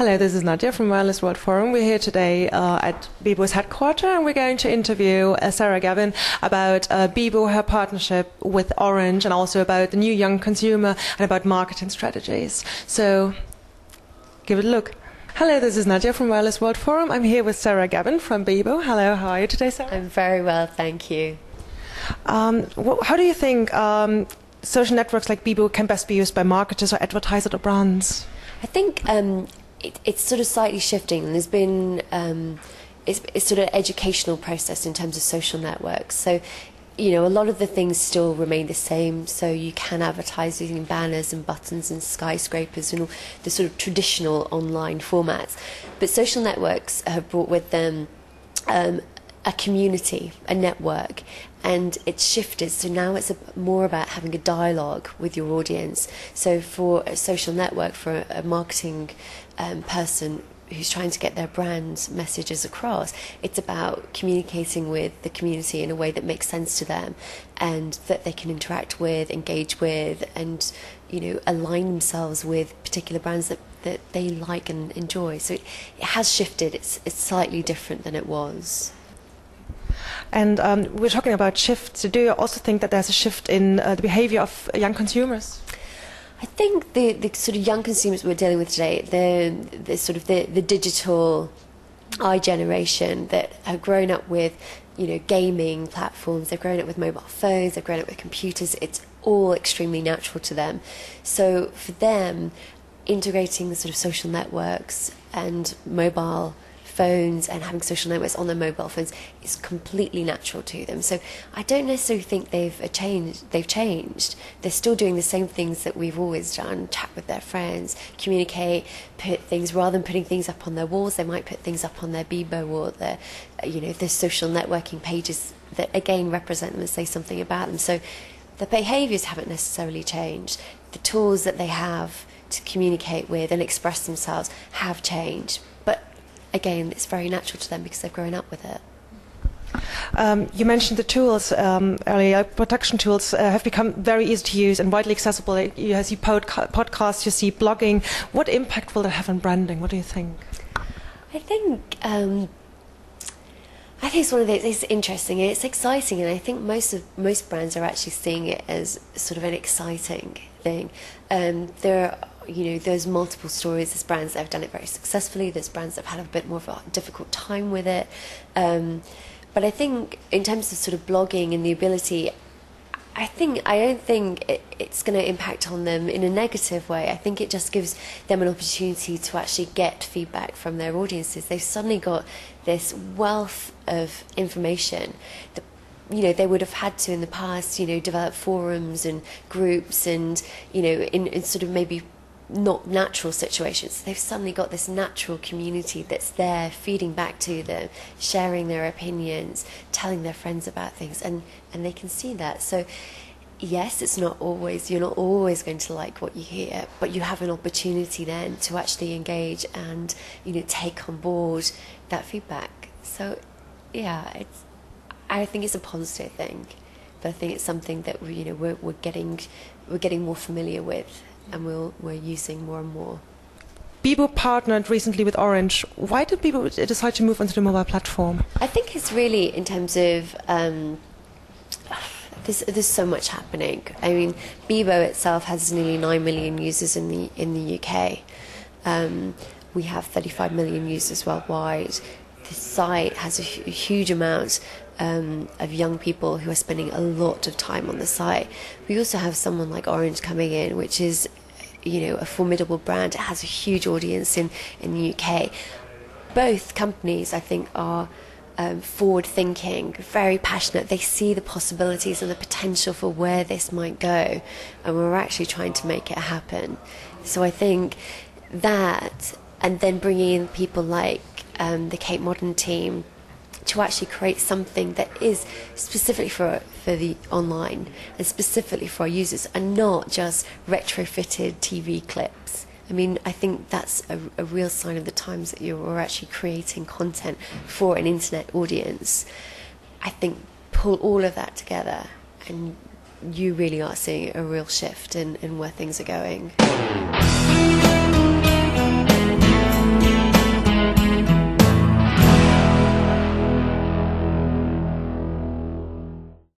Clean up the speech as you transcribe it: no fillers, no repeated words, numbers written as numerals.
Hello, this is Nadia from Wireless World Forum. We're here today at Bebo's headquarters, and we're going to interview Sarah Gavin about Bebo, her partnership with Orange, and also about the new young consumer and about marketing strategies. So, give it a look. Hello, this is Nadia from Wireless World Forum. I'm here with Sarah Gavin from Bebo. Hello, how are you today, Sarah? I'm very well, thank you. How do you think social networks like Bebo can best be used by marketers or advertisers or brands? I think it's sort of slightly shifting, and there's been it's sort of an educational process in terms of social networks. So, you know, a lot of the things still remain the same. So you can advertise using banners and buttons and skyscrapers and all the sort of traditional online formats. But social networks have brought with them a community, a network, and it's shifted. So now it's more about having a dialogue with your audience. So for a social network, for a marketing person who's trying to get their brand messages across, it's about communicating with the community in a way that makes sense to them and that they can interact with, engage with, and, you know, align themselves with particular brands that they like and enjoy. So it has shifted. It's slightly different than it was. And we're talking about shifts. Do you also think that there's a shift in the behavior of young consumers? I think the sort of young consumers we're dealing with today, the sort of the digital generation that have grown up with, you know, gaming platforms, they've grown up with mobile phones, they've grown up with computers, it's all extremely natural to them. So for them, integrating the sort of social networks and mobile phones and having social networks on their mobile phones is completely natural to them. So I don't necessarily think they've changed. They're still doing the same things that we've always done: chat with their friends, communicate, put things, rather than putting things up on their walls, they might put things up on their Bebo or their, you know, their social networking pages that again represent them and say something about them. So the behaviours haven't necessarily changed. The tools that they have to communicate with and express themselves have changed. Again, it's very natural to them because they've grown up with it. You mentioned the tools earlier. Production tools have become very easy to use and widely accessible. You see podcasts, you see blogging. What impact will that have on branding? What do you think? I think it's one of those. It's interesting and it's exciting, and I think most brands are actually seeing it as sort of an exciting thing. There's multiple stories. There's brands that have done it very successfully. There's brands that have had a bit more of a difficult time with it. But I think in terms of sort of blogging and the ability, I don't think it's going to impact on them in a negative way. I think it just gives them an opportunity to actually get feedback from their audiences. They've suddenly got this wealth of information that, you know, they would have had to in the past, you know, develop forums and groups and, you know, in sort of maybe not natural situations. They've suddenly got this natural community that's there feeding back to them, sharing their opinions, telling their friends about things, and they can see that. So yes, you're not always going to like what you hear, but you have an opportunity then to actually engage and, you know, take on board that feedback. So yeah, I think it's a positive thing, but I think it's something that we're getting more familiar with, and we're using more and more. Bebo partnered recently with Orange. Why did Bebo decide to move onto the mobile platform? I think it's really in terms of there's so much happening. I mean, Bebo itself has nearly 9 million users in the UK. We have 35 million users worldwide. The site has a huge amount of young people who are spending a lot of time on the site. We also have someone like Orange coming in, which is, you know, a formidable brand. It has a huge audience in the UK. Both companies, I think, are forward-thinking, very passionate. They see the possibilities and the potential for where this might go, and we're actually trying to make it happen. So I think that, and then bringing in people like the Cape Modern team to actually create something that is specifically for the online and specifically for our users, and not just retrofitted TV clips. I mean, I think that's a real sign of the times that you're actually creating content for an internet audience. I think pull all of that together and you really are seeing a real shift in where things are going.